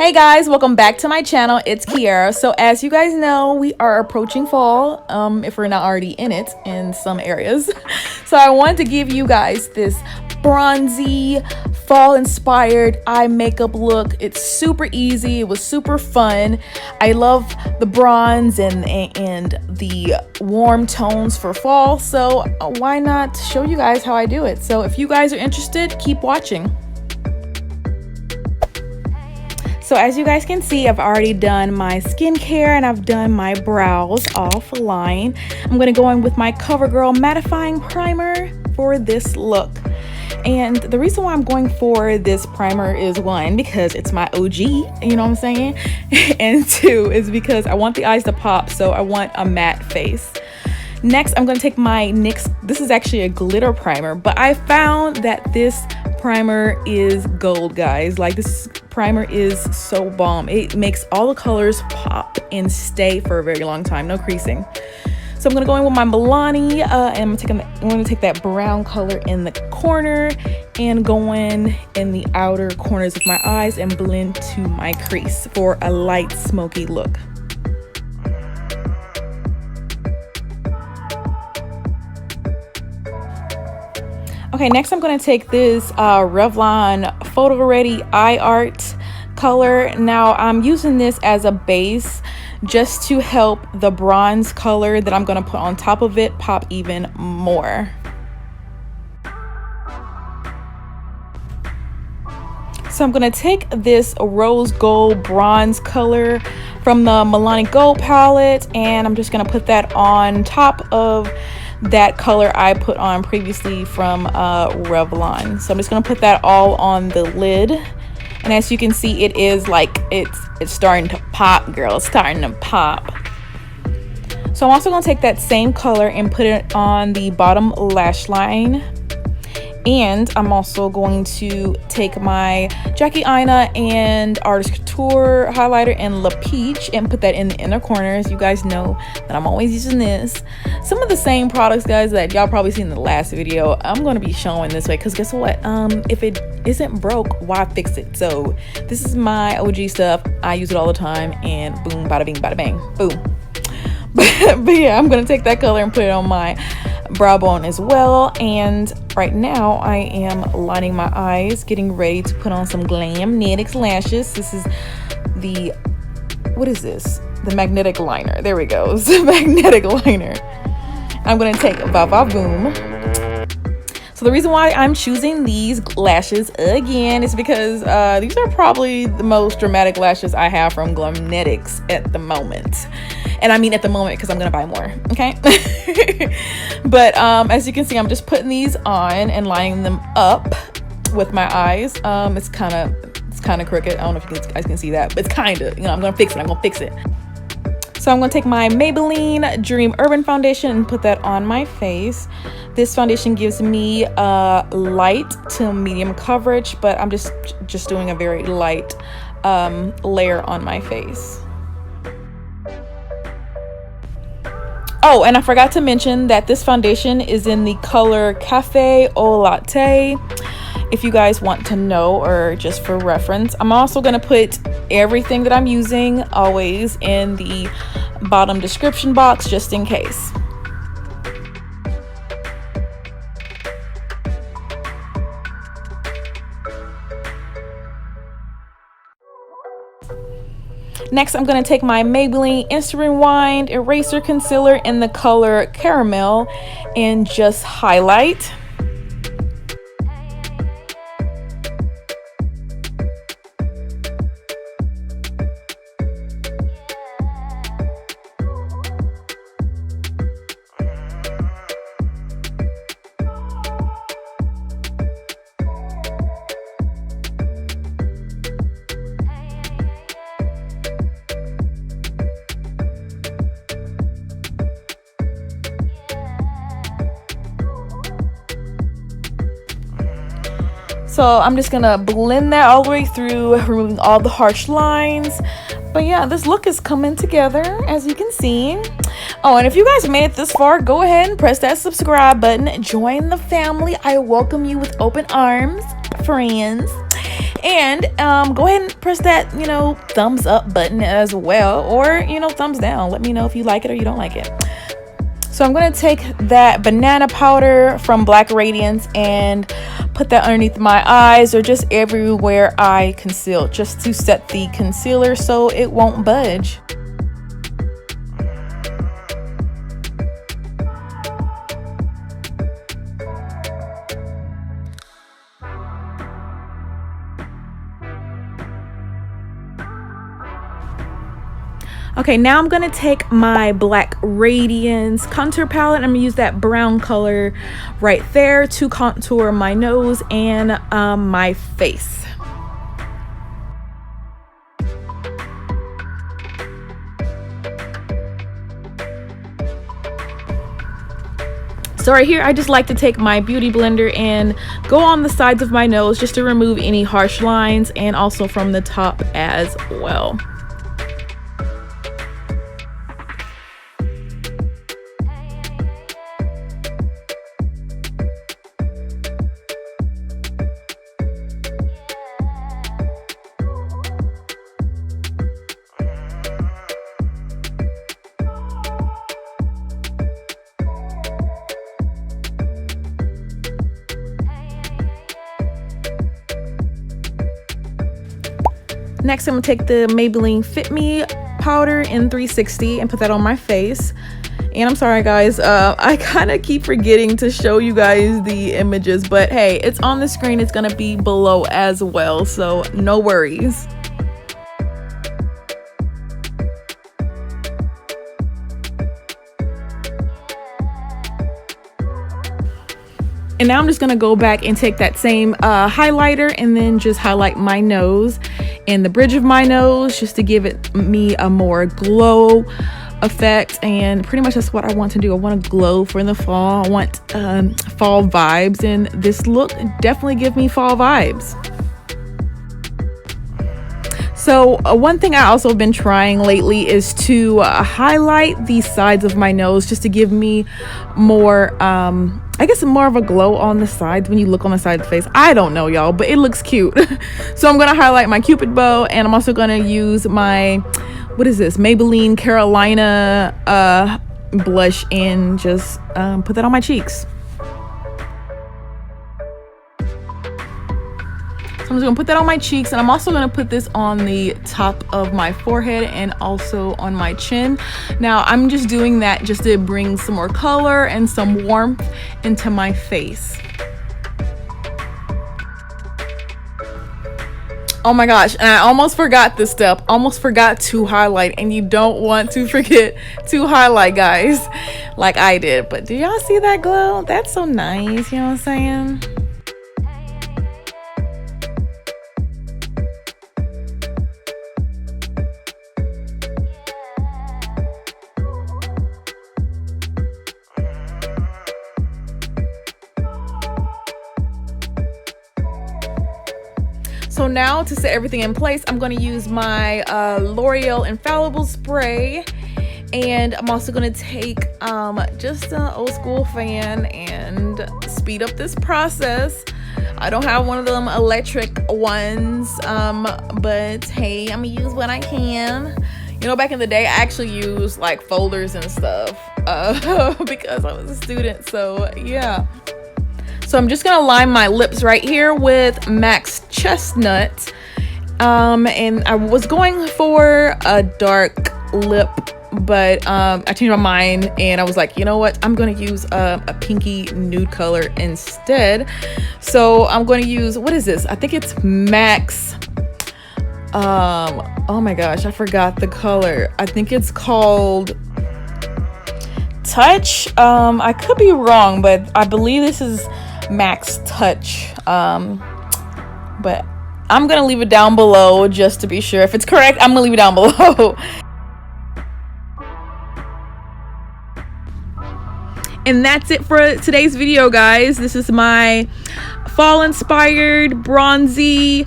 Hey guys, welcome back to my channel. It's Kiara. So as you guys know, we are approaching fall, if we're not already in it in some areas. So I wanted to give you guys this bronzy, fall inspired eye makeup look. It's super easy. It was super fun. I love the bronze and the warm tones for fall. So why not show you guys how I do it? So if you guys are interested, keep watching. So as you guys can see, I've already done my skincare and I've done my brows offline. I'm going to go in with my Covergirl mattifying primer for this look. And the reason why I'm going for this primer is one, because it's my OG, you know what I'm saying? And two is because I want the eyes to pop, so I want a matte face. Next, I'm going to take my NYX, this is actually a glitter primer, but I found that this primer is gold, guys. Like, this primer is so bomb. It makes all the colors pop and stay for a very long time, no creasing. So I'm going to go in with my Milani, and I'm going to take that brown color in the corner and go in the outer corners of my eyes and blend to my crease for a light smoky look. Okay, next I'm going to take this Revlon Photo Ready Eye Art color. Now I'm using this as a base just to help the bronze color that I'm going to put on top of it pop even more. So I'm going to take this rose gold bronze color from the Milani Gold palette, and I'm just going to put that on top of that color I put on previously from Revlon. So I'm just gonna put that all on the lid, and as you can see, it is like it's starting to pop, girl. It's starting to pop. So I'm also gonna take that same color and put it on the bottom lash line, and I'm also going to take my Jackie Aina and Artist Couture highlighter in La Peach and put that in the inner corners. You guys know that I'm always using this. Some of the same products, guys, that y'all probably seen in the last video, I'm going to be showing this way, because guess what? If it isn't broke, why fix it? So this is my OG stuff. I use it all the time, and boom, bada bing, bada bang, boom. But yeah, I'm going to take that color and put it on my brow bone as well. And right now I am lining my eyes, getting ready to put on some GLAMNETIC lashes. This is the, what is this? The magnetic liner. There we go. It's the magnetic liner. I'm going to take VOOM. So the reason why I'm choosing these lashes again is because these are probably the most dramatic lashes I have from GLAMNETIC at the moment. And I mean at the moment because I'm gonna buy more, okay? But as you can see, I'm just putting these on and lining them up with my eyes. It's kind of crooked. I don't know if you guys can see that, but it's kind of, you know, I'm gonna fix it. So I'm gonna take my Maybelline Dream Urban Foundation and put that on my face. This foundation gives me light to medium coverage, but I'm just doing a very light layer on my face. Oh, and I forgot to mention that this foundation is in the color Cafe au Latte, if you guys want to know, or just for reference. I'm also going to put everything that I'm using always in the bottom description box, just in case. Next, I'm going to take my Maybelline Instant Rewind Eraser Concealer in the color Caramel and just highlight. So I'm just gonna blend that all the way through, removing all the harsh lines. But yeah, this look is coming together, as you can see. Oh, and if you guys made it this far, go ahead and press that subscribe button. Join the family. I welcome you with open arms, friends. And go ahead and press that, you know, thumbs up button as well, or, you know, thumbs down. Let me know if you like it or you don't like it. So I'm going to take that banana powder from Black Radiance and put that underneath my eyes, or just everywhere I conceal, just to set the concealer so it won't budge. Okay, now I'm gonna take my Black Radiance contour palette. I'm gonna use that brown color right there to contour my nose and my face. So right here, I just like to take my beauty blender and go on the sides of my nose just to remove any harsh lines, and also from the top as well. Next, I'm gonna take the Maybelline FitMe powder in 360 and put that on my face. And I'm sorry guys, I kind of keep forgetting to show you guys the images, but hey, it's on the screen, it's gonna be below as well, so no worries. And now I'm just gonna go back and take that same highlighter and then just highlight my nose and the bridge of my nose, just to give it me a more glow effect. And pretty much that's what I want to do. I want to glow for the fall. I want fall vibes, and this look definitely give me fall vibes. So one thing I also have been trying lately is to highlight the sides of my nose, just to give me more I guess more of a glow on the sides when you look on the side of the face. I don't know, y'all, but it looks cute. So I'm gonna highlight my Cupid bow, and I'm also gonna use my, what is this, Maybelline Carolina blush, and just put that on my cheeks. So I'm just gonna put that on my cheeks, and I'm also gonna put this on the top of my forehead and also on my chin. Now I'm just doing that just to bring some more color and some warmth into my face. Oh my gosh, and I almost forgot this step. Almost forgot to highlight, and you don't want to forget to highlight, guys, like I did. But do y'all see that glow? That's so nice, you know what I'm saying? So now to set everything in place, I'm going to use my L'Oreal Infallible spray, and I'm also going to take just an old school fan and speed up this process. I don't have one of them electric ones, but hey, I'm gonna use what I can. You know, back in the day, I actually used like folders and stuff because I was a student, so yeah. So I'm just gonna line my lips right here with MAC's Chestnut, and I was going for a dark lip, but I changed my mind and I was like, you know what, I'm gonna use a pinky nude color instead. So I'm going to use, what is this? I think it's MAC's, oh my gosh, I forgot the color. I think it's called Touch. I could be wrong, but I believe this is MAC's Touch, but I'm gonna leave it down below just to be sure. If it's correct, I'm gonna leave it down below. And that's it for today's video, guys. This is my fall inspired bronzy,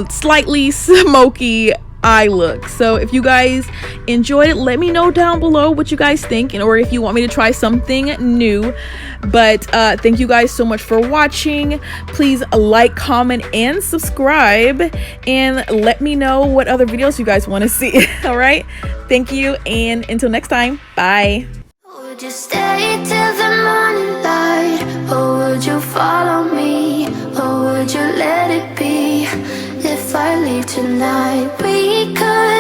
slightly smoky eye look. So if you guys enjoyed it, let me know down below what you guys think, and or if you want me to try something new. But thank you guys so much for watching. Please like, comment, and subscribe, and let me know what other videos you guys want to see. All right, thank you, and until next time, bye. Would you stay till the morning light, or would you follow me, or would you let it be? If I leave tonight, we could